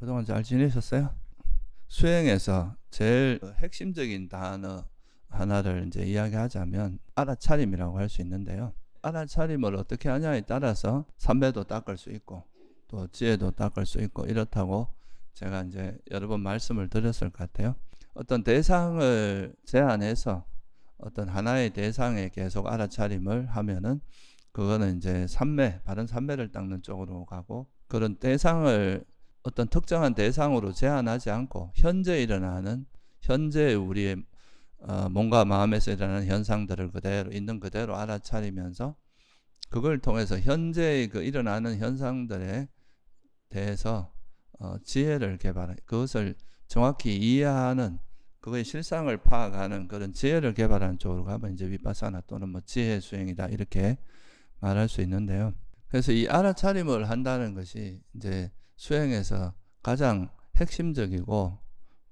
그동안 잘 지내셨어요? 수행에서 제일 핵심적인 단어 하나를 이제 이야기하자면 알아차림이라고 할 수 있는데요. 알아차림을 어떻게 하냐에 따라서 삼매도 닦을 수 있고 또 지혜도 닦을 수 있고 이렇다고 제가 이제 여러 번 말씀을 드렸을 것 같아요. 어떤 대상을 제한해서 어떤 하나의 대상에 계속 알아차림을 하면은 그거는 이제 삼매, 바른 삼매를 닦는 쪽으로 가고, 그런 대상을 어떤 특정한 대상으로 제한하지 않고 현재 일어나는, 현재 우리의 몸과 마음에서 일어나는 현상들을 그대로 있는 그대로 알아차리면서 그걸 통해서 현재 그 일어나는 현상들에 대해서 지혜를 개발해, 그것을 정확히 이해하는, 그거의 실상을 파악하는 그런 지혜를 개발하는 쪽으로 가면 이제 위파사나 또는 뭐 지혜 수행이다 이렇게 말할 수 있는데요. 그래서 이 알아차림을 한다는 것이 이제 수행에서 가장 핵심적이고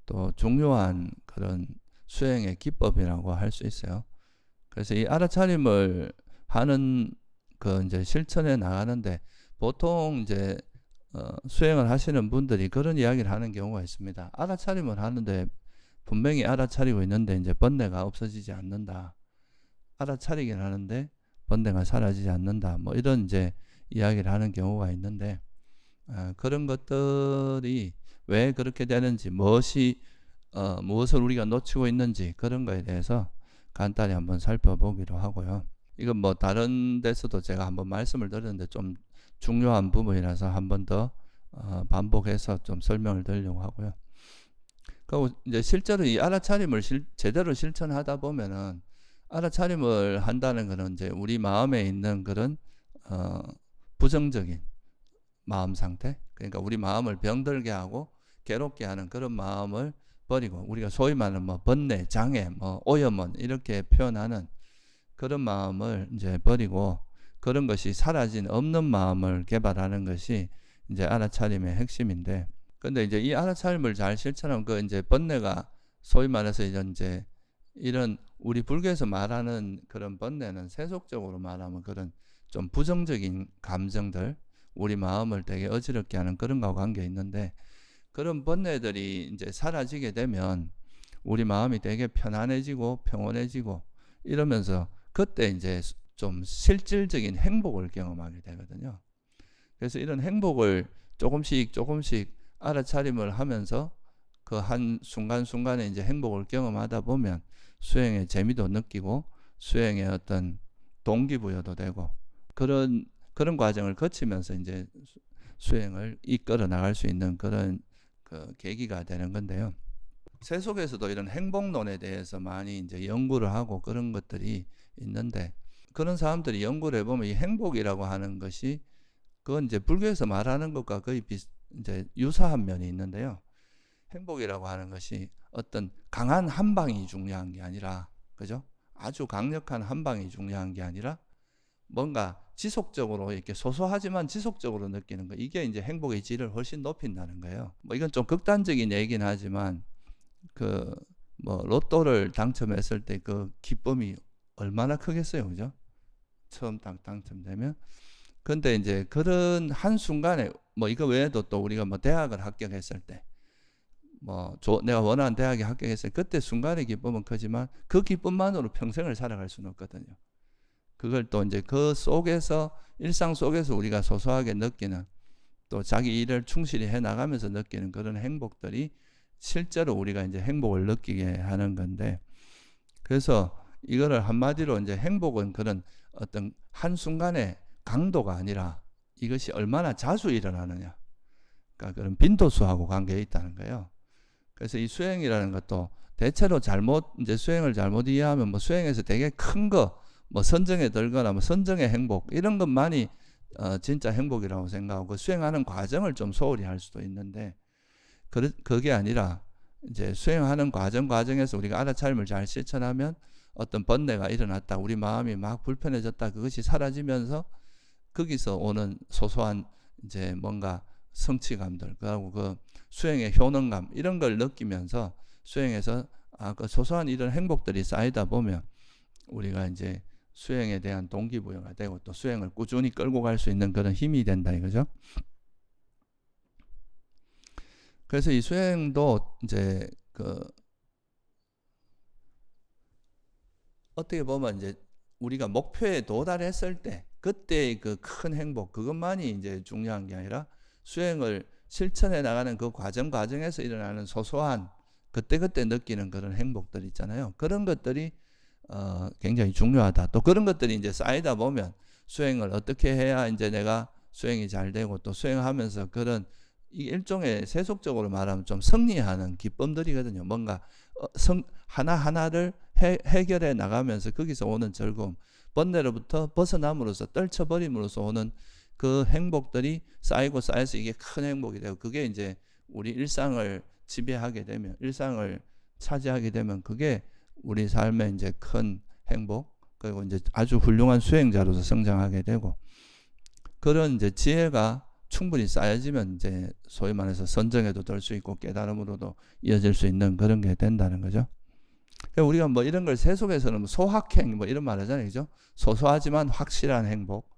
또 중요한 그런 수행의 기법이라고 할 수 있어요. 그래서 이 알아차림을 하는 그 이제 실천에 나가는데 보통 이제 수행을 하시는 분들이 그런 이야기를 하는 경우가 있습니다. 알아차림을 하는데 분명히 알아차리고 있는데 이제 번뇌가 없어지지 않는다. 알아차리긴 하는데 번뇌가 사라지지 않는다. 뭐 이런 이제 이야기를 하는 경우가 있는데 그런 것들이 왜 그렇게 되는지, 무엇을 우리가 놓치고 있는지 그런 거에 대해서 간단히 한번 살펴보기로 하고요. 이건 뭐 다른 데서도 제가 한번 말씀을 드렸는데 좀 중요한 부분이라서 한번 더 반복해서 좀 설명을 드리려고 하고요. 그리고 이제 실제로 이 알아차림을 제대로 실천하다 보면은 알아차림을 한다는 것은 이제 우리 마음에 있는 그런 부정적인 마음 상태, 그러니까 우리 마음을 병들게 하고 괴롭게 하는 그런 마음을 버리고, 우리가 소위 말하는 뭐 번뇌, 장애, 뭐 오염원 이렇게 표현하는 그런 마음을 이제 버리고 그런 것이 사라진 없는 마음을 개발하는 것이 이제 알아차림의 핵심인데, 근데 이제 이 알아차림을 잘 실천하면 그 이제 번뇌가 소위 말해서 이제 이런 우리 불교에서 말하는 그런 번뇌는 세속적으로 말하면 그런 좀 부정적인 감정들, 우리 마음을 되게 어지럽게 하는 그런 거와 관계 있는데, 그런 번뇌들이 이제 사라지게 되면 우리 마음이 되게 편안해지고 평온해지고 이러면서 그때 이제 좀 실질적인 행복을 경험하게 되거든요. 그래서 이런 행복을 조금씩 알아차림을 하면서 그 한 순간순간에 이제 행복을 경험하다 보면 수행의 재미도 느끼고 수행의 어떤 동기부여도 되고 그런 과정을 거치면서 이제 수행을 이끌어 나갈 수 있는 그런 그 계기가 되는 건데요. 세속에서도 이런 행복론에 대해서 많이 이제 연구를 하고 그런 것들이 있는데, 그런 사람들이 연구를 해보면 이 행복이라고 하는 것이 그건 이제 불교에서 말하는 것과 거의 이제 유사한 면이 있는데요. 행복이라고 하는 것이 어떤 강한 한 방이 중요한 게 아니라, 그죠? 아주 강력한 한 방이 중요한 게 아니라 뭔가 지속적으로 이렇게 소소하지만 지속적으로 느끼는 거, 이게 이제 행복의 질을 훨씬 높인다는 거예요. 뭐 이건 좀 극단적인 얘기긴 하지만 그 뭐 로또를 당첨했을 때 그 기쁨이 얼마나 크겠어요, 그죠? 처음 딱 당첨되면. 근데 이제 그런 한 순간에 뭐 이거 외에도 또 우리가 뭐 대학을 합격했을 때, 뭐 내가 원하는 대학에 합격했을 때 그때 순간의 기쁨은 크지만 그 기쁨만으로 평생을 살아갈 수는 없거든요. 그걸 또 이제 그 속에서, 일상 속에서 우리가 소소하게 느끼는, 또 자기 일을 충실히 해 나가면서 느끼는 그런 행복들이 실제로 우리가 이제 행복을 느끼게 하는 건데, 그래서 이거를 한마디로 이제 행복은 그런 어떤 한순간의 강도가 아니라 이것이 얼마나 자주 일어나느냐, 그러니까 그런 빈도수하고 관계에 있다는 거예요. 그래서 이 수행이라는 것도 대체로 이제 수행을 잘못 이해하면 뭐 수행에서 되게 큰 거, 뭐 선정에 들거나 뭐 선정의 행복 이런 것만이 진짜 행복이라고 생각하고 그 수행하는 과정을 좀 소홀히 할 수도 있는데, 그게 아니라 이제 수행하는 과정에서 우리가 알아차림을 잘 실천하면 어떤 번뇌가 일어났다, 우리 마음이 막 불편해졌다, 그것이 사라지면서 거기서 오는 소소한 이제 뭔가 성취감들, 그리고 그 수행의 효능감 이런 걸 느끼면서 수행에서 그 소소한 이런 행복들이 쌓이다 보면 우리가 이제 수행에 대한 동기부여가 되고 또 수행을 꾸준히 끌고 갈 수 있는 그런 힘이 된다 이거죠. 그래서 이 수행도 이제 어떻게 보면 이제 우리가 목표에 도달했을 때 그때의 그 큰 행복, 그것만이 이제 중요한 게 아니라 수행을 실천해 나가는 그 과정에서 일어나는 소소한 그때 느끼는 그런 행복들 있잖아요. 그런 것들이 굉장히 중요하다. 또 그런 것들이 이제 쌓이다 보면 수행을 어떻게 해야 이제 내가 수행이 잘 되고, 또 수행하면서 그런 일종의 세속적으로 말하면 좀 승리하는 기쁨들이거든요. 뭔가 하나하나를 해결해 나가면서 거기서 오는 즐거움, 번뇌로부터 벗어남으로써, 떨쳐버림으로써 오는 그 행복들이 쌓여서 이게 큰 행복이 되고, 그게 이제 우리 일상을 지배하게 되면, 일상을 차지하게 되면 그게 우리 삶의 이제 큰 행복, 그리고 이제 아주 훌륭한 수행자로서 성장하게 되고, 그런 이제 지혜가 충분히 쌓여지면 이제 소위 말해서 선정에도 될 수 있고 깨달음으로도 이어질 수 있는 그런 게 된다는 거죠. 우리가 뭐 이런 걸 세속에서는 소확행 뭐 이런 말 하잖아요. 그죠? 소소하지만 확실한 행복.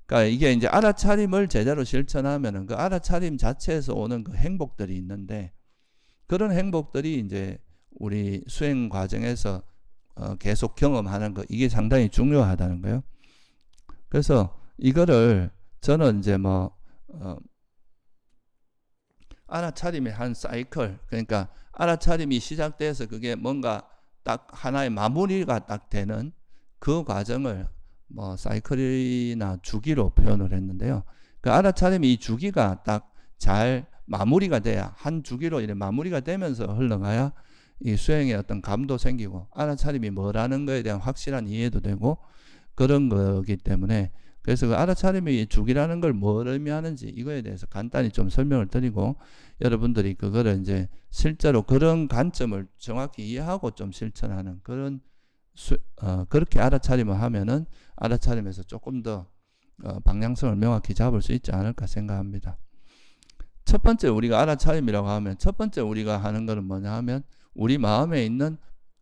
그러니까 이게 이제 알아차림을 제대로 실천하면은 그 알아차림 자체에서 오는 그 행복들이 있는데, 그런 행복들이 이제 우리 수행 과정에서 계속 경험하는 거, 이게 상당히 중요하다는 거예요. 그래서 이거를 저는 이제 알아차림의 한 사이클, 그러니까 알아차림이 시작돼서 그게 뭔가 딱 하나의 마무리가 딱 되는 그 과정을 사이클이나 주기로 표현을 했는데요. 그 알아차림이 이 주기가 딱 잘 마무리가 돼야, 한 주기로 이렇게 마무리가 되면서 흘러가야 이 수행에 어떤 감도 생기고, 알아차림이 뭐라는 거에 대한 확실한 이해도 되고 그런 거기 때문에, 그래서 그 알아차림의 주기라는 걸 뭘 의미하는지 이거에 대해서 간단히 좀 설명을 드리고, 여러분들이 그거를 이제 실제로 그런 관점을 정확히 이해하고 좀 실천하는 그런 그렇게 알아차림을 하면은 알아차림에서 조금 더 방향성을 명확히 잡을 수 있지 않을까 생각합니다. 첫 번째 우리가 알아차림이라고 하면, 첫 번째 우리가 하는 거는 뭐냐 하면, 우리 마음에 있는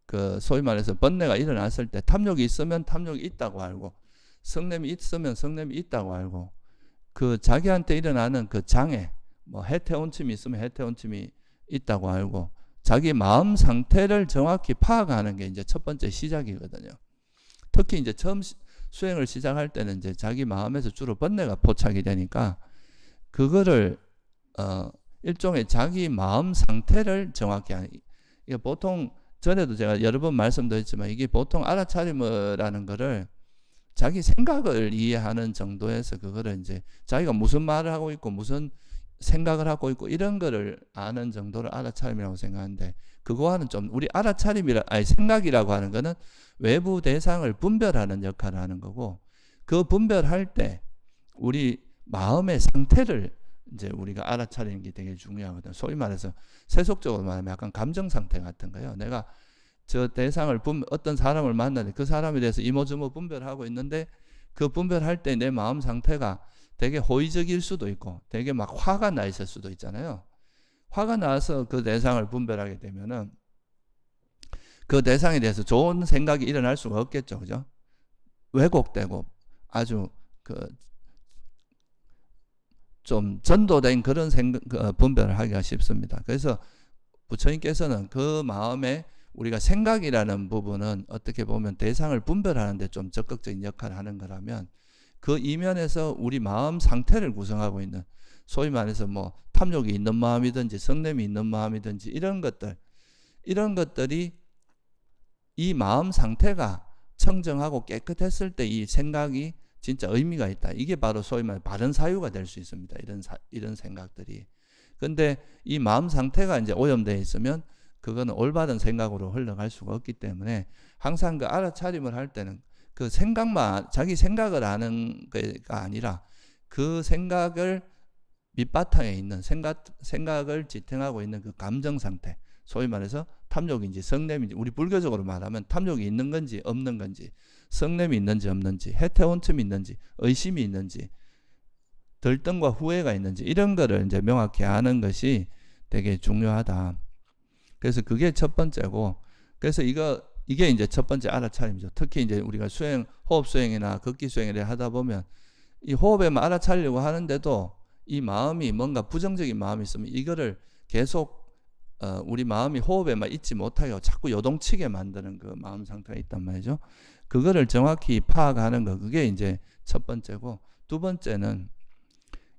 그 소위 말해서 번뇌가 일어났을 때 탐욕이 있으면 탐욕이 있다고 알고, 성냄이 있으면 성냄이 있다고 알고, 그 자기한테 일어나는 그 장애, 해태온침이 있으면 해태온침이 있다고 알고, 자기 마음 상태를 정확히 파악하는 게 이제 첫 번째 시작이거든요. 특히 이제 처음 수행을 시작할 때는 이제 자기 마음에서 주로 번뇌가 포착이 되니까, 그거를 일종의 자기 마음 상태를 정확히 하는, 이게 보통 전에도 제가 여러 번 말씀드렸지만, 이게 보통 알아차림이라는 거를 자기 생각을 이해하는 정도에서, 그거를 이제 자기가 무슨 말을 하고 있고 무슨 생각을 하고 있고 이런 거를 아는 정도를 알아차림이라고 생각하는데, 그거와는 좀, 우리 생각이라고 하는 거는 외부 대상을 분별하는 역할을 하는 거고, 그 분별할 때 우리 마음의 상태를 이제 우리가 알아차리는 게 되게 중요하거든. 소위 말해서 세속적으로 말하면 약간 감정 상태 같은 거예요. 내가 저 대상을 어떤 사람을 만나는데 그 사람에 대해서 이모저모 분별하고 있는데, 그 분별할 때 내 마음 상태가 되게 호의적일 수도 있고 되게 막 화가 나 있을 수도 있잖아요. 화가 나서 그 대상을 분별하게 되면은 그 대상에 대해서 좋은 생각이 일어날 수가 없겠죠. 그죠? 왜곡되고 아주 좀 전도된 그런 분별을 하기가 쉽습니다. 그래서 부처님께서는 그 마음에 우리가 생각이라는 부분은 어떻게 보면 대상을 분별하는데 좀 적극적인 역할을 하는 거라면, 그 이면에서 우리 마음 상태를 구성하고 있는, 소위 말해서 탐욕이 있는 마음이든지 성냄이 있는 마음이든지 이런 것들이 이 마음 상태가 청정하고 깨끗했을 때 이 생각이 진짜 의미가 있다. 이게 바로 소위 말해 바른 사유가 될 수 있습니다. 이런 생각들이. 근데 이 마음 상태가 이제 오염되어 있으면 그거는 올바른 생각으로 흘러갈 수가 없기 때문에, 항상 그 알아차림을 할 때는 그 생각만, 자기 생각을 아는 게 아니라 그 생각을 밑바탕에 있는 생각을 지탱하고 있는 그 감정 상태, 소위 말해서 탐욕인지 성냄인지, 우리 불교적으로 말하면 탐욕이 있는 건지 없는 건지, 성냄이 있는지 없는지, 해태온침이 있는지, 의심이 있는지, 들등과 후회가 있는지, 이런 거를 이제 명확히 아는 것이 되게 중요하다. 그래서 그게 첫 번째고, 그래서 이게 이제 첫 번째 알아차림이죠. 특히 이제 우리가 호흡 수행이나 걷기 수행을 하다 보면 이 호흡에만 알아차리려고 하는데도 이 마음이 뭔가 부정적인 마음이 있으면 이거를 계속 우리 마음이 호흡에만 있지 못하게 하고 자꾸 요동치게 만드는 그 마음 상태가 있단 말이죠. 그거를 정확히 파악하는 거, 그게 이제 첫 번째고, 두 번째는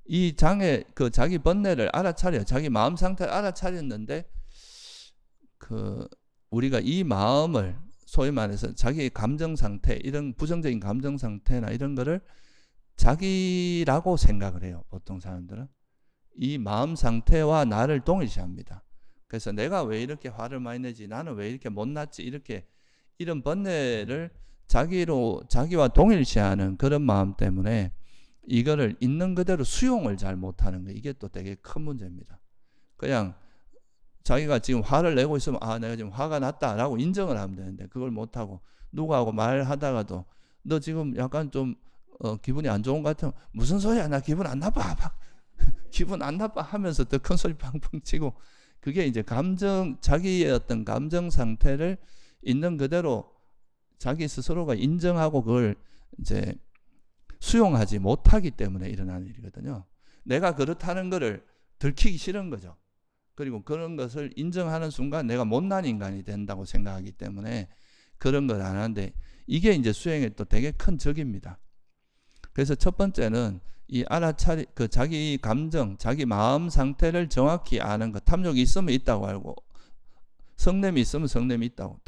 이 장애, 그 자기 번뇌를 알아차려, 자기 마음 상태를 알아차렸는데, 우리가 이 마음을 소위 말해서 자기의 감정 상태, 이런 부정적인 감정 상태나 이런 거를 자기라고 생각을 해요. 보통 사람들은 이 마음 상태와 나를 동일시합니다. 그래서 내가 왜 이렇게 화를 많이 내지, 나는 왜 이렇게 못났지, 이렇게 이런 번뇌를 자기와 동일시하는 그런 마음 때문에 이거를 있는 그대로 수용을 잘 못하는 거, 이게 또 되게 큰 문제입니다. 그냥 자기가 지금 화를 내고 있으면 내가 지금 화가 났다라고 인정을 하면 되는데 그걸 못하고, 누구하고 말하다가도 너 지금 약간 좀 기분이 안 좋은 것 같으면 무슨 소리야, 나 기분 안 나빠 기분 안 나빠 하면서 더 큰 소리 팡팡 치고, 그게 이제 자기의 어떤 감정 상태를 있는 그대로 자기 스스로가 인정하고 그걸 이제 수용하지 못하기 때문에 일어나는 일이거든요. 내가 그렇다는 거를 들키기 싫은 거죠. 그리고 그런 것을 인정하는 순간 내가 못난 인간이 된다고 생각하기 때문에 그런 걸 안 하는데, 이게 이제 수행의 또 되게 큰 적입니다. 그래서 첫 번째는 이 자기 감정, 자기 마음 상태를 정확히 아는 것. 탐욕이 있으면 있다고 알고, 성냄이 있으면 성냄이 있다고,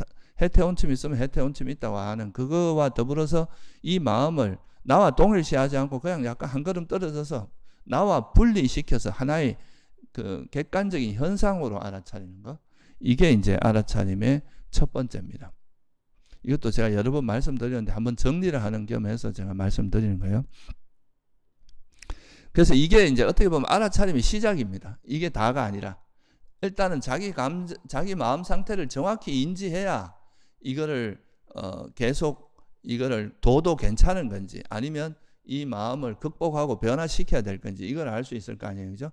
해태온침이 있으면 해태온침이 있다고 아는 그거와 더불어서 이 마음을 나와 동일시하지 않고 그냥 약간 한 걸음 떨어져서 나와 분리시켜서 하나의 그 객관적인 현상으로 알아차리는 거, 이게 이제 알아차림의 첫 번째입니다. 이것도 제가 여러 번 말씀드렸는데 한번 정리를 하는 겸해서 제가 말씀드리는 거예요. 그래서 이게 이제 어떻게 보면 알아차림의 시작입니다. 이게 다가 아니라 일단은 자기 마음 상태를 정확히 인지해야 이거를 계속 이거를 둬도 괜찮은 건지, 아니면 이 마음을 극복하고 변화시켜야 될 건지, 이걸 알 수 있을 거 아니에요, 그죠?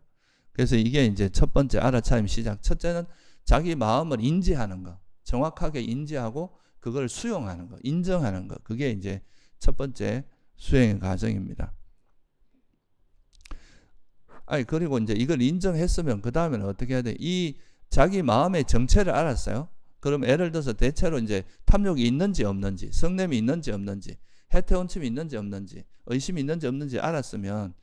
그래서 이게 이제 첫 번째 알아차림 시작. 첫째는 자기 마음을 인지하는 거, 정확하게 인지하고 그걸 수용하는 거, 인정하는 거, 그게 이제 첫 번째 수행의 과정입니다. 그리고 이제 이걸 인정했으면 그 다음에는 어떻게 해야 돼? 이 자기 마음의 정체를 알았어요. 그럼 예를 들어서 대체로 이제 탐욕이 있는지 없는지, 성냄이 있는지 없는지, 해태온침이 있는지 없는지, 의심이 있는지 없는지 알았으면,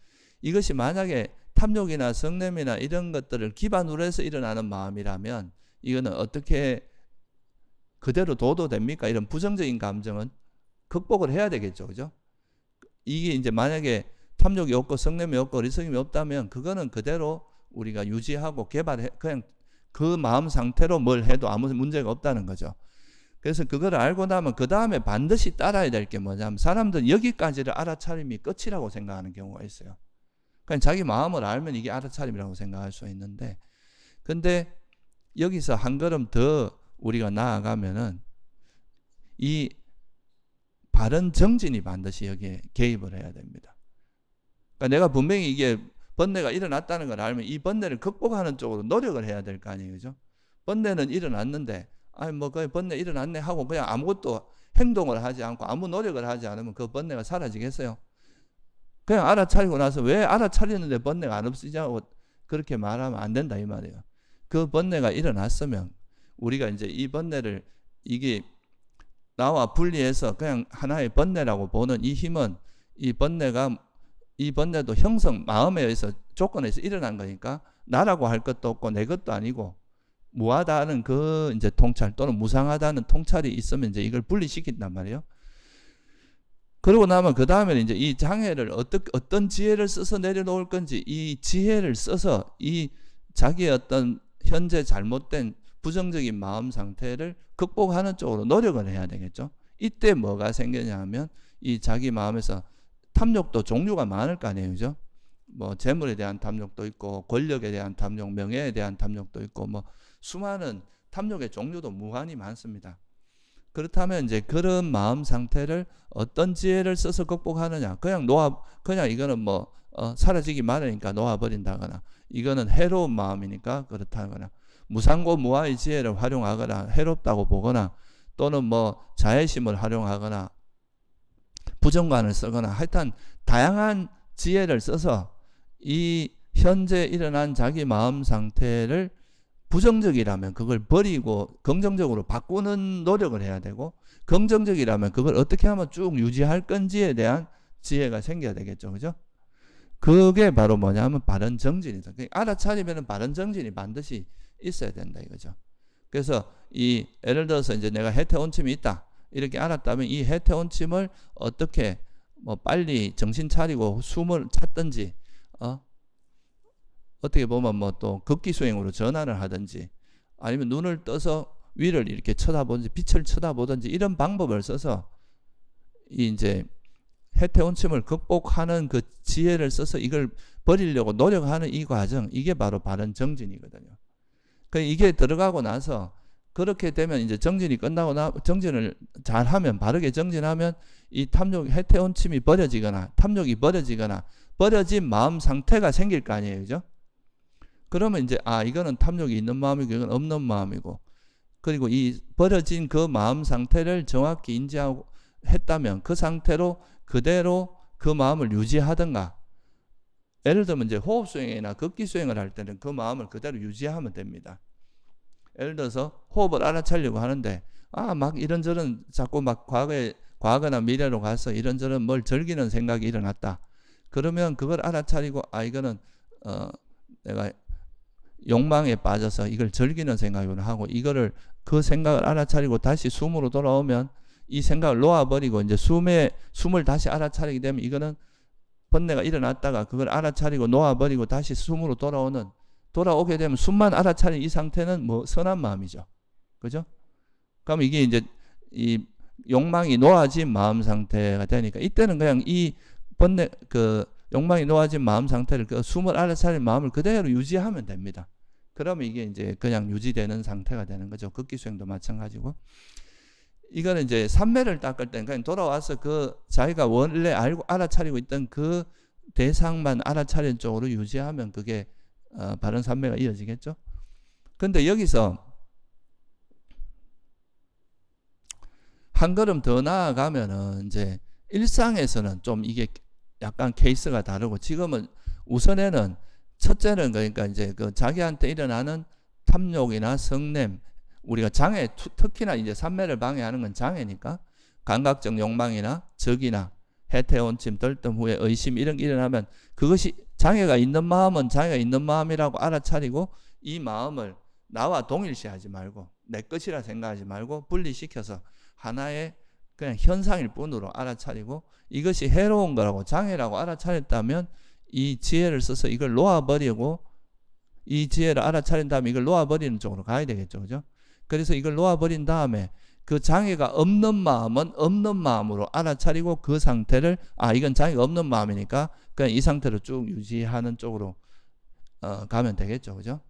이것이 만약에 탐욕이나 성냄이나 이런 것들을 기반으로 해서 일어나는 마음이라면 이거는 어떻게 그대로 둬도 됩니까? 이런 부정적인 감정은 극복을 해야 되겠죠, 그죠? 이게 이제 만약에 탐욕이 없고 성냄이 없고 어리석임이 없다면 그거는 그대로 우리가 유지하고 개발해, 그냥 그 마음 상태로 뭘 해도 아무 문제가 없다는 거죠. 그래서 그걸 알고 나면 그 다음에 반드시 따라야 될 게 뭐냐면, 사람들은 여기까지를 알아차림이 끝이라고 생각하는 경우가 있어요. 그냥 자기 마음을 알면 이게 알아차림이라고 생각할 수 있는데, 근데 여기서 한 걸음 더 우리가 나아가면은 이 바른 정진이 반드시 여기에 개입을 해야 됩니다. 그러니까 내가 분명히 이게 번뇌가 일어났다는 걸 알면 이 번뇌를 극복하는 쪽으로 노력을 해야 될 거 아니에요, 그죠? 번뇌는 일어났는데 그 번뇌 일어났네 하고 그냥 아무것도 행동을 하지 않고 아무 노력을 하지 않으면 그 번뇌가 사라지겠어요? 그냥 알아차리고 나서 왜 알아차리는데 번뇌가 안 없어지냐고 그렇게 말하면 안 된다 이 말이에요. 그 번뇌가 일어났으면 우리가 이제 이 번뇌를, 이게 나와 분리해서 그냥 하나의 번뇌라고 보는 이 힘은, 이 번뇌도 마음에 의해서 조건에 의해서 일어난 거니까 나라고 할 것도 없고 내 것도 아니고 무하다는 그 이제 통찰, 또는 무상하다는 통찰이 있으면 이제 이걸 분리시킨단 말이에요. 그러고 나면 그 다음에 이제 이 장애를 어떤 지혜를 써서 내려놓을 건지, 이 지혜를 써서 이 자기의 어떤 현재 잘못된 부정적인 마음 상태를 극복하는 쪽으로 노력을 해야 되겠죠. 이때 뭐가 생기냐 하면, 이 자기 마음에서 탐욕도 종류가 많을 거 아니에요, 그죠? 뭐 재물에 대한 탐욕도 있고, 권력에 대한 탐욕, 명예에 대한 탐욕도 있고, 뭐 수많은 탐욕의 종류도 무한히 많습니다. 그렇다면 이제 그런 마음 상태를 어떤 지혜를 써서 극복하느냐? 그냥 이거는 뭐 사라지기 마련이니까 놓아버린다거나, 이거는 해로운 마음이니까 그렇다거나, 무상고 무아의 지혜를 활용하거나 해롭다고 보거나, 또는 뭐 자애심을 활용하거나 부정관을 쓰거나, 하여튼 다양한 지혜를 써서 이 현재 일어난 자기 마음 상태를 부정적이라면 그걸 버리고 긍정적으로 바꾸는 노력을 해야 되고, 긍정적이라면 그걸 어떻게 하면 쭉 유지할 건지에 대한 지혜가 생겨야 되겠죠. 그죠? 그게 바로 뭐냐면 바른 정진이다. 알아차리면 바른 정진이 반드시 있어야 된다 이거죠. 그래서 이 예를 들어서 이제 내가 해태온침이 있다 이렇게 알았다면 이 해태온침을 어떻게 뭐 빨리 정신 차리고 숨을 찾든지, 어떻게 보면 뭐 또 극기수행으로 전환을 하든지, 아니면 눈을 떠서 위를 이렇게 쳐다보든지 빛을 쳐다보든지 이런 방법을 써서 이제 해태온침을 극복하는 그 지혜를 써서 이걸 버리려고 노력하는 이 과정, 이게 바로 바른 정진이거든요. 이게 들어가고 나서 그렇게 되면 이제 정진이 끝나고 정진을 잘하면, 바르게 정진하면 이 탐욕, 해태온침이 버려지거나 탐욕이 버려지거나 버려진 마음 상태가 생길 거 아니에요. 그죠? 그러면 이제 이거는 탐욕이 있는 마음이고 이건 없는 마음이고, 그리고 이 버려진 그 마음 상태를 정확히 인지하고 했다면 그 상태로 그대로 그 마음을 유지하든가, 예를 들면 이제 호흡 수행이나 극기 수행을 할 때는 그 마음을 그대로 유지하면 됩니다. 예를 들어서 호흡을 알아차리려고 하는데 막 이런저런 자꾸 막 과거나 미래로 가서 이런저런 뭘 즐기는 생각이 일어났다. 그러면 그걸 알아차리고 이거는 내가 욕망에 빠져서 이걸 즐기는 생각으로 하고, 이거를 그 생각을 알아차리고 다시 숨으로 돌아오면 이 생각을 놓아버리고 이제 숨을 다시 알아차리게 되면 이거는 번뇌가 일어났다가 그걸 알아차리고 놓아버리고 다시 숨으로 돌아오게 되면 숨만 알아차린 이 상태는 뭐 선한 마음이죠. 그죠? 그럼 이게 이제 이 욕망이 놓아진 마음 상태가 되니까 이때는 그냥 이 번뇌 욕망이 놓아진 마음 상태를 그 숨을 알아차린 마음을 그대로 유지하면 됩니다. 그러면 이게 이제 그냥 유지되는 상태가 되는 거죠. 극기수행도 마찬가지고. 이거는 이제 삼매를 닦을 때는 그냥 돌아와서 그 자기가 원래 알아차리고 있던 그 대상만 알아차린 쪽으로 유지하면 그게 바른 삼매가 이어지겠죠. 근데 여기서 한 걸음 더 나아가면은 이제 일상에서는 좀 이게 약간 케이스가 다르고, 지금은 우선에는 첫째는 그러니까 이제 그 자기한테 일어나는 탐욕이나 성냄, 우리가 장애, 특히나 이제 삼매를 방해하는 건 장애니까 감각적 욕망이나 적이나 해태온침, 들뜸 후에 의심 이런 게 일어나면 그것이 장애가 있는 마음은 장애가 있는 마음이라고 알아차리고 이 마음을 나와 동일시하지 말고 내 것이라 생각하지 말고 분리시켜서 하나의 그냥 현상일 뿐으로 알아차리고, 이것이 해로운 거라고 장애라고 알아차렸다면 이 지혜를 써서 이걸 놓아버리고, 이 지혜를 알아차린 다음에 이걸 놓아버리는 쪽으로 가야 되겠죠. 그죠? 그래서 이걸 놓아버린 다음에 그 장애가 없는 마음은 없는 마음으로 알아차리고 그 상태를 이건 장애가 없는 마음이니까 그냥 이 상태로 쭉 유지하는 쪽으로 가면 되겠죠. 그죠?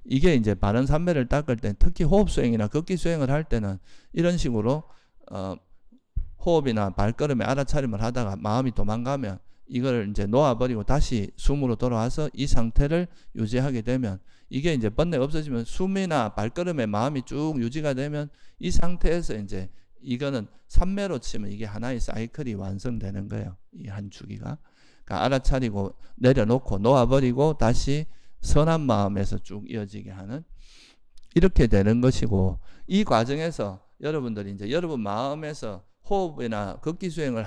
이게 이제 바른 삼매를 닦을 때, 특히 호흡 수행이나 극기 수행을 할 때는 이런 식으로 호흡이나 발걸음에 알아차림을 하다가 마음이 도망가면 이걸 이제 놓아버리고 다시 숨으로 돌아와서 이 상태를 유지하게 되면, 이게 이제 번뇌가 없어지면 숨이나 발걸음에 마음이 쭉 유지가 되면 이 상태에서 이제 이거는 삼매로 치면 이게 하나의 사이클이 완성되는 거예요. 이 한 주기가. 그러니까 알아차리고 내려놓고 놓아버리고 다시 선한 마음에서 쭉 이어지게 하는, 이렇게 되는 것이고, 이 과정에서 여러분들이 이제 여러분 마음에서 호흡이나 극기 수행을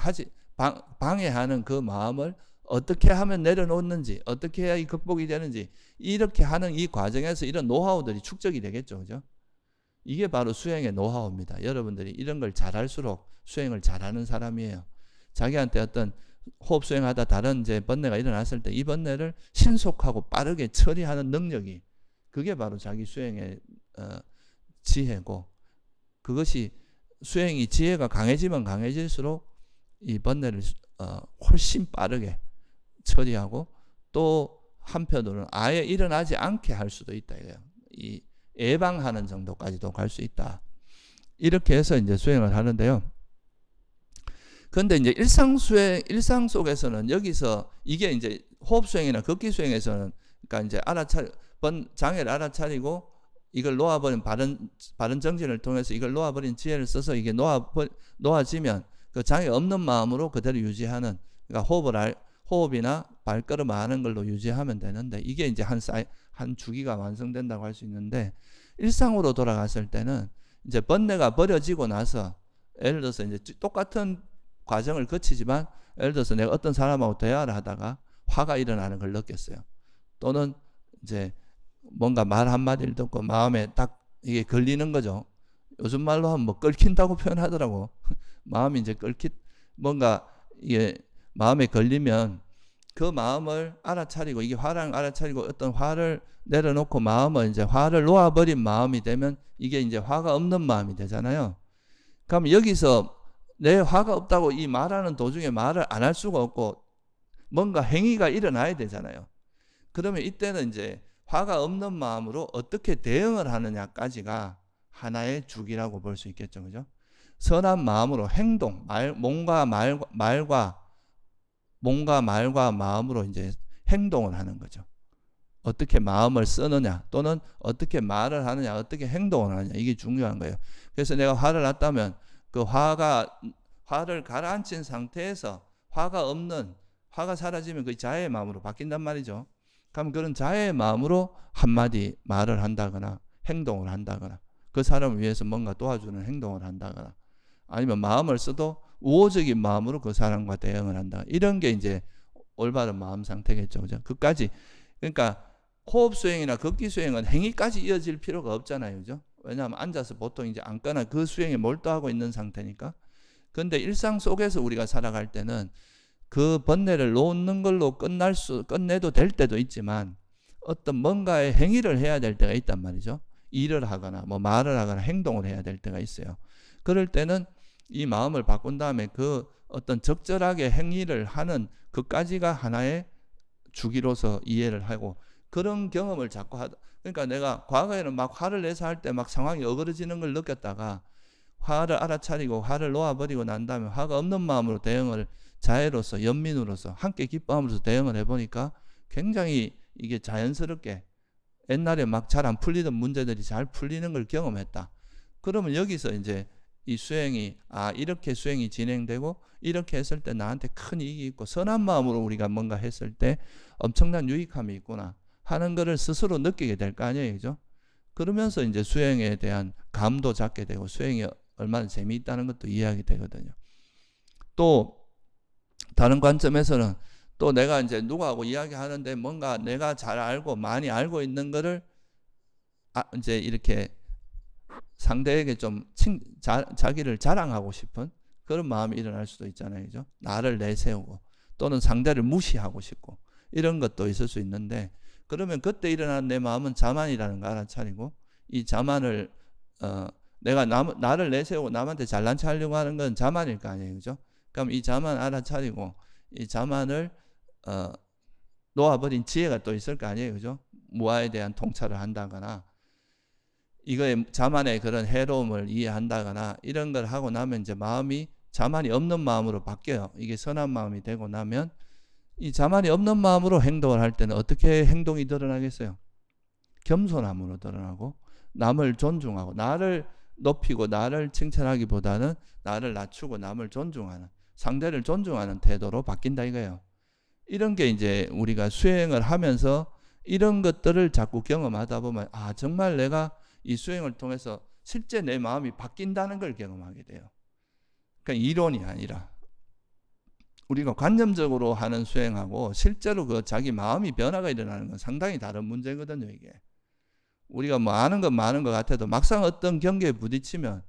방해하는 그 마음을 어떻게 하면 내려놓는지, 어떻게 해야 이 극복이 되는지, 이렇게 하는 이 과정에서 이런 노하우들이 축적이 되겠죠. 그죠? 이게 바로 수행의 노하우입니다. 여러분들이 이런 걸 잘할수록 수행을 잘하는 사람이에요. 자기한테 어떤 호흡 수행하다 다른 이제 번뇌가 일어났을 때 이 번뇌를 신속하고 빠르게 처리하는 능력이, 그게 바로 자기 수행의 지혜고, 그것이 수행이 지혜가 강해지면 강해질수록 이 번뇌를 훨씬 빠르게 처리하고, 또 한편으로는 아예 일어나지 않게 할 수도 있다 이거예요. 이 예방하는 정도까지도 갈 수 있다. 이렇게 해서 이제 수행을 하는데요. 그런데 이제 일상 속에서는 여기서 이게 이제 호흡 수행이나 극기 수행에서는 그러니까 이제 장애를 알아차리고 이걸 놓아버린 바른 정진을 통해서 이걸 놓아버린 지혜를 써서 이게 놓아지면 그 장애 없는 마음으로 그대로 유지하는, 그러니까 호흡이나 발걸음 하는 걸로 유지하면 되는데, 이게 이제 한 주기가 완성된다고 할 수 있는데, 일상으로 돌아갔을 때는 이제 번뇌가 버려지고 나서, 예를 들어서 이제 똑같은 과정을 거치지만, 예를 들어서 내가 어떤 사람하고 대화를 하다가 화가 일어나는 걸 느꼈어요. 또는 이제 뭔가 말 한마디를 듣고 마음에 딱 이게 걸리는 거죠. 요즘 말로 하면 뭐 끓긴다고 표현하더라고. 마음이 이제 뭔가 이게 마음에 걸리면 그 마음을 알아차리고, 이게 화를 알아차리고 어떤 화를 내려놓고 마음을 이제 화를 놓아버린 마음이 되면 이게 이제 화가 없는 마음이 되잖아요. 그럼 여기서 내 화가 없다고 이 말하는 도중에 말을 안 할 수가 없고 뭔가 행위가 일어나야 되잖아요. 그러면 이때는 이제 화가 없는 마음으로 어떻게 대응을 하느냐까지가 하나의 주기라고 볼 수 있겠죠. 그죠? 선한 마음으로 행동, 몸과 말과 마음으로 이제 행동을 하는 거죠. 어떻게 마음을 쓰느냐, 또는 어떻게 말을 하느냐, 어떻게 행동을 하느냐, 이게 중요한 거예요. 그래서 내가 화를 냈다면 그 화를 가라앉힌 상태에서 화가 사라지면 그 자애의 마음으로 바뀐단 말이죠. 그럼 그런 자애의 마음으로 한마디 말을 한다거나 행동을 한다거나 그 사람을 위해서 뭔가 도와주는 행동을 한다거나 아니면 마음을 써도 우호적인 마음으로 그 사람과 대응을 한다. 이런 게 이제 올바른 마음 상태겠죠. 그죠? 그러니까 호흡 수행이나 걷기 수행은 행위까지 이어질 필요가 없잖아요. 그죠? 왜냐하면 앉아서 보통 이제 앉거나 그 수행에 몰두하고 있는 상태니까. 그런데 일상 속에서 우리가 살아갈 때는 그 번뇌를 놓는 걸로 끝내도 될 때도 있지만 어떤 뭔가의 행위를 해야 될 때가 있단 말이죠. 일을 하거나 뭐 말을 하거나 행동을 해야 될 때가 있어요. 그럴 때는 이 마음을 바꾼 다음에 그 어떤 적절하게 행위를 하는 그까지가 하나의 주기로서 이해를 하고, 그런 경험을 자꾸 그러니까 내가 과거에는 막 화를 내서 할 때 막 상황이 어그러지는 걸 느꼈다가 화를 알아차리고 화를 놓아버리고 난 다음에 화가 없는 마음으로 대응을 자애로서 연민으로서 함께 기뻐함으로써 대응을 해보니까 굉장히 이게 자연스럽게 옛날에 막 잘 안 풀리던 문제들이 잘 풀리는 걸 경험했다. 그러면 여기서 이제 이 수행이 이렇게 수행이 진행되고 이렇게 했을 때 나한테 큰 이익이 있고 선한 마음으로 우리가 뭔가 했을 때 엄청난 유익함이 있구나 하는 것을 스스로 느끼게 될 거 아니에요. 그죠? 그러면서 이제 수행에 대한 감도 잡게 되고 수행이 얼마나 재미있다는 것도 이해하게 되거든요. 또 다른 관점에서는 또 내가 이제 누구하고 이야기하는데 뭔가 내가 잘 알고 많이 알고 있는 거를 이제 이렇게 상대에게 좀 자기를 자랑하고 싶은 그런 마음이 일어날 수도 있잖아요. 그죠? 나를 내세우고 또는 상대를 무시하고 싶고 이런 것도 있을 수 있는데, 그러면 그때 일어나는 내 마음은 자만이라는 거 알아차리고, 이 자만을 내가 나를 내세우고 남한테 잘난 체 하려고 하는 건 자만일 거 아니에요. 그죠? 그럼 이 자만 알아차리고 이 자만을 놓아버린 지혜가 또 있을 거 아니에요. 그죠? 무아에 대한 통찰을 한다거나 이거의 자만의 그런 해로움을 이해한다거나 이런 걸 하고 나면 이제 마음이 자만이 없는 마음으로 바뀌어요. 이게 선한 마음이 되고 나면 이 자만이 없는 마음으로 행동을 할 때는 어떻게 행동이 드러나겠어요? 겸손함으로 드러나고 남을 존중하고 나를 높이고 나를 칭찬하기보다는 나를 낮추고 남을 존중하는, 상대를 존중하는 태도로 바뀐다 이거예요. 이런 게 이제 우리가 수행을 하면서 이런 것들을 자꾸 경험하다 보면 정말 내가 이 수행을 통해서 실제 내 마음이 바뀐다는 걸 경험하게 돼요. 그러니까 이론이 아니라 우리가 관념적으로 하는 수행하고 실제로 그 자기 마음이 변화가 일어나는 건 상당히 다른 문제거든요. 이게 우리가 뭐 아는 건 많은 것 같아도 막상 어떤 경계에 부딪히면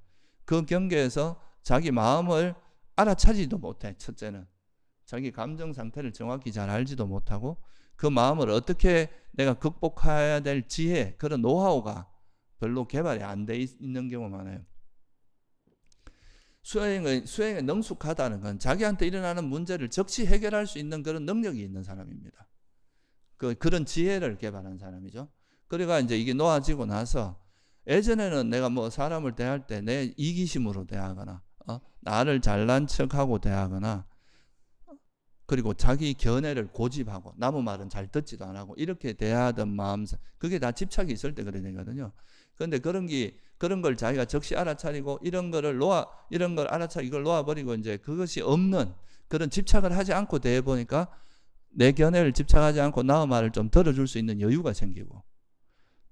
그 경계에서 자기 마음을 알아차지도 못해. 첫째는 자기 감정 상태를 정확히 잘 알지도 못하고 그 마음을 어떻게 내가 극복해야 될 지혜, 그런 노하우가 별로 개발이 안 돼 있는 경우가 많아요. 수행에 능숙하다는 건 자기한테 일어나는 문제를 즉시 해결할 수 있는 그런 능력이 있는 사람입니다. 그런 지혜를 개발한 사람이죠. 그러니까 이제 이게 놓아지고 나서 예전에는 내가 뭐 사람을 대할 때 내 이기심으로 대하거나 나를 잘난 척하고 대하거나 그리고 자기 견해를 고집하고 남의 말은 잘 듣지도 안 하고 이렇게 대하던 마음, 그게 다 집착이 있을 때 그래 되거든요. 그런데 그런 걸 자기가 즉시 알아차리고 이런 걸 알아차리고 이걸 놓아버리고 이제 그것이 없는 그런 집착을 하지 않고 대해 보니까 내 견해를 집착하지 않고 남의 말을 좀 들어줄 수 있는 여유가 생기고,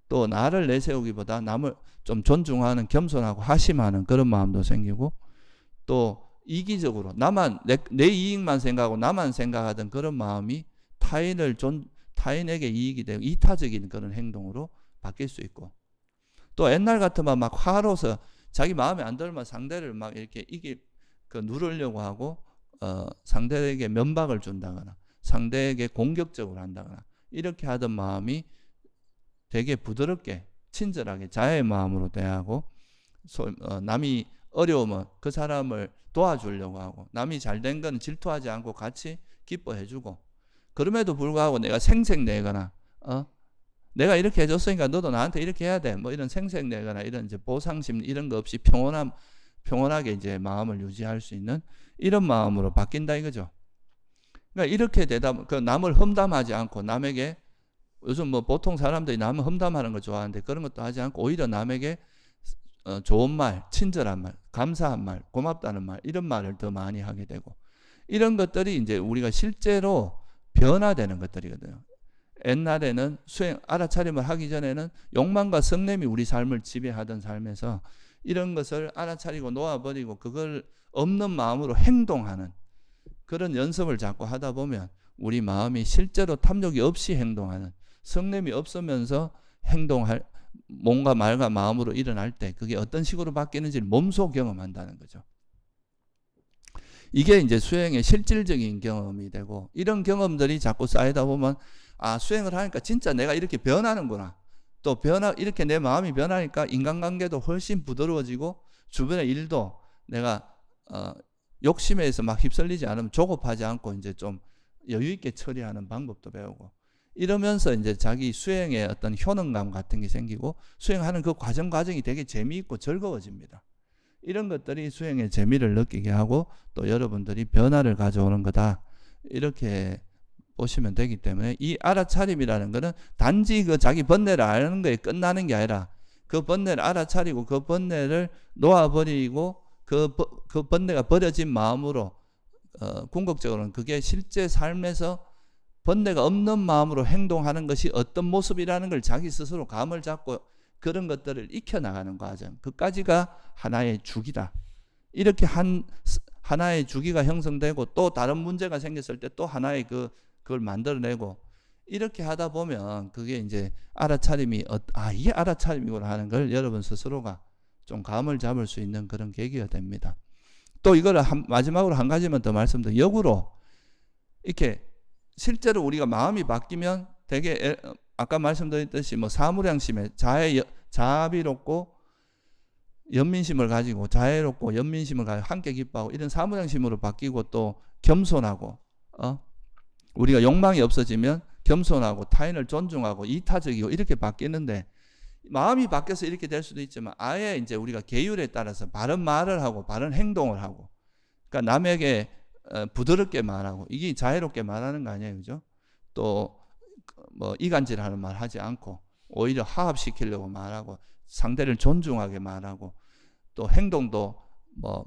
또 나를 내세우기보다 남을 좀 존중하는, 겸손하고 하심하는 그런 마음도 생기고, 또 이기적으로 내 이익만 생각하고 나만 생각하던 그런 마음이 타인에게 이익이 되고 이타적인 그런 행동으로 바뀔 수 있고, 또 옛날 같으면 막 화로서 자기 마음에 안 들면 상대를 막 이렇게 누르려고 하고, 상대에게 면박을 준다거나 상대에게 공격적으로 한다거나 이렇게 하던 마음이 되게 부드럽게 친절하게 자애의 마음으로 대하고, 남이 어려우면 그 사람을 도와주려고 하고, 남이 잘된 건 질투하지 않고 같이 기뻐해주고, 그럼에도 불구하고 내가 생색내거나 내가 이렇게 해줬으니까 너도 나한테 이렇게 해야 돼, 뭐 이런 생색내거나 이런 이제 보상심 이런 거 없이 평온하게 이제 마음을 유지할 수 있는 이런 마음으로 바뀐다 이거죠. 그러니까 이렇게 되다 그 남을 험담하지 않고, 남에게 요즘 뭐 보통 사람들이 남을 험담하는 거 좋아하는데 그런 것도 하지 않고 오히려 남에게 좋은 말, 친절한 말, 감사한 말, 고맙다는 말 이런 말을 더 많이 하게 되고, 이런 것들이 이제 우리가 실제로 변화되는 것들이거든요. 옛날에는 알아차림을 하기 전에는 욕망과 성냄이 우리 삶을 지배하던 삶에서 이런 것을 알아차리고 놓아버리고 그걸 없는 마음으로 행동하는 그런 연습을 자꾸 하다 보면 우리 마음이 실제로 탐욕이 없이 행동하는, 성냄이 없으면서 행동할 몸과 말과 마음으로 일어날 때 그게 어떤 식으로 바뀌는지를 몸소 경험한다는 거죠. 이게 이제 수행의 실질적인 경험이 되고, 이런 경험들이 자꾸 쌓이다 보면 수행을 하니까 진짜 내가 이렇게 변하는구나. 또 이렇게 내 마음이 변하니까 인간관계도 훨씬 부드러워지고, 주변의 일도 내가 욕심에서 막 휩쓸리지 않으면 조급하지 않고 이제 좀 여유 있게 처리하는 방법도 배우고, 이러면서 이제 자기 수행의 어떤 효능감 같은 게 생기고, 수행하는 그 과정이 되게 재미있고 즐거워집니다. 이런 것들이 수행의 재미를 느끼게 하고 또 여러분들이 변화를 가져오는 거다 이렇게 보시면 되기 때문에, 이 알아차림이라는 것은 단지 그 자기 번뇌를 아는 거에 끝나는 게 아니라 그 번뇌를 알아차리고 그 번뇌를 놓아버리고 그 번뇌가 버려진 마음으로 궁극적으로는 그게 실제 삶에서 번뇌가 없는 마음으로 행동하는 것이 어떤 모습이라는 걸 자기 스스로 감을 잡고 그런 것들을 익혀나가는 과정, 그까지가 하나의 주기다. 이렇게 하나의 주기가 형성되고 또 다른 문제가 생겼을 때 또 하나의 그걸 만들어내고, 이렇게 하다 보면 그게 이제 알아차림이 이게 알아차림이구나 하는 걸 여러분 스스로가 좀 감을 잡을 수 있는 그런 계기가 됩니다. 또 이걸 마지막으로 한 가지만 더 말씀드리면, 역으로 이렇게 실제로 우리가 마음이 바뀌면 되게 아까 말씀드렸듯이 뭐 사무량심에 자비롭고 연민심을 가지고, 자애롭고 연민심을 가지고 함께 기뻐하고 이런 사무량심으로 바뀌고, 또 겸손하고 우리가 욕망이 없어지면 겸손하고 타인을 존중하고 이타적이고 이렇게 바뀌는데, 마음이 바뀌어서 이렇게 될 수도 있지만 아예 이제 우리가 계율에 따라서 바른 말을 하고 바른 행동을 하고, 그러니까 남에게 부드럽게 말하고, 이게 자애롭게 말하는 거 아니에요, 그죠? 또 뭐 이간질하는 말 하지 않고 오히려 화합시키려고 말하고, 상대를 존중하게 말하고, 또 행동도 뭐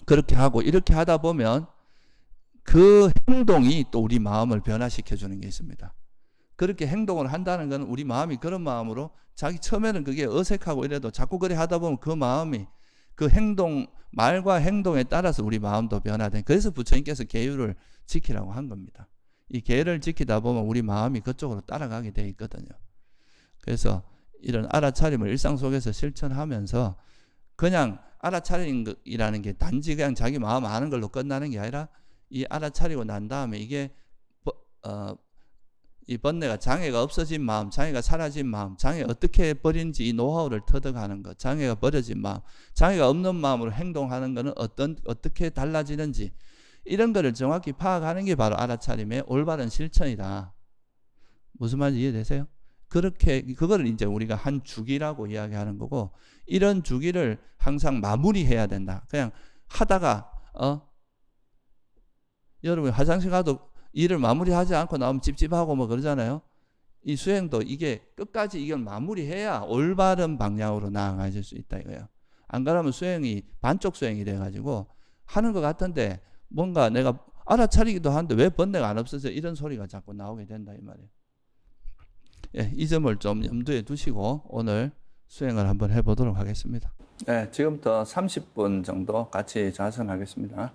그렇게 하고, 이렇게 하다 보면 그 행동이 또 우리 마음을 변화시켜 주는 게 있습니다. 그렇게 행동을 한다는 건 우리 마음이 그런 마음으로, 자기 처음에는 그게 어색하고 이래도 자꾸 그래 하다 보면 그 마음이 그 말과 행동에 따라서 우리 마음도 변화된, 그래서 부처님께서 계율을 지키라고 한 겁니다. 이 계율을 지키다 보면 우리 마음이 그쪽으로 따라가게 돼 있거든요. 그래서 이런 알아차림을 일상 속에서 실천하면서, 그냥 알아차림이라는 게 단지 그냥 자기 마음 아는 걸로 끝나는 게 아니라, 이 알아차리고 난 다음에 이게 이 번뇌가, 장애가 없어진 마음, 장애가 사라진 마음, 장애 어떻게 버린지 이 노하우를 터득하는 것, 장애가 버려진 마음, 장애가 없는 마음으로 행동하는 것은 어떻게 달라지는지, 이런 거를 정확히 파악하는 게 바로 알아차림의 올바른 실천이다. 무슨 말인지 이해되세요? 그거를 이제 우리가 한 주기라고 이야기하는 거고, 이런 주기를 항상 마무리해야 된다. 그냥 하다가 여러분 화장실 가도 일을 마무리하지 않고 나오면 찝찝하고 뭐 그러잖아요. 이 수행도 이게 끝까지 이걸 마무리해야 올바른 방향으로 나아가실 수 있다 이거예요. 안 그러면 수행이 반쪽 수행이 돼가지고 하는 것 같은데 뭔가 내가 알아차리기도 하는데 왜 번뇌가 안 없어져? 이런 소리가 자꾸 나오게 된다 이 말이에요. 예, 이 점을 좀 염두에 두시고 오늘 수행을 한번 해보도록 하겠습니다. 예, 지금부터 30분 정도 같이 자선하겠습니다.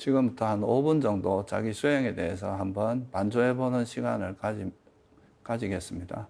지금부터 한 5분 정도 자기 수행에 대해서 한번 반조해보는 시간을 가지겠습니다.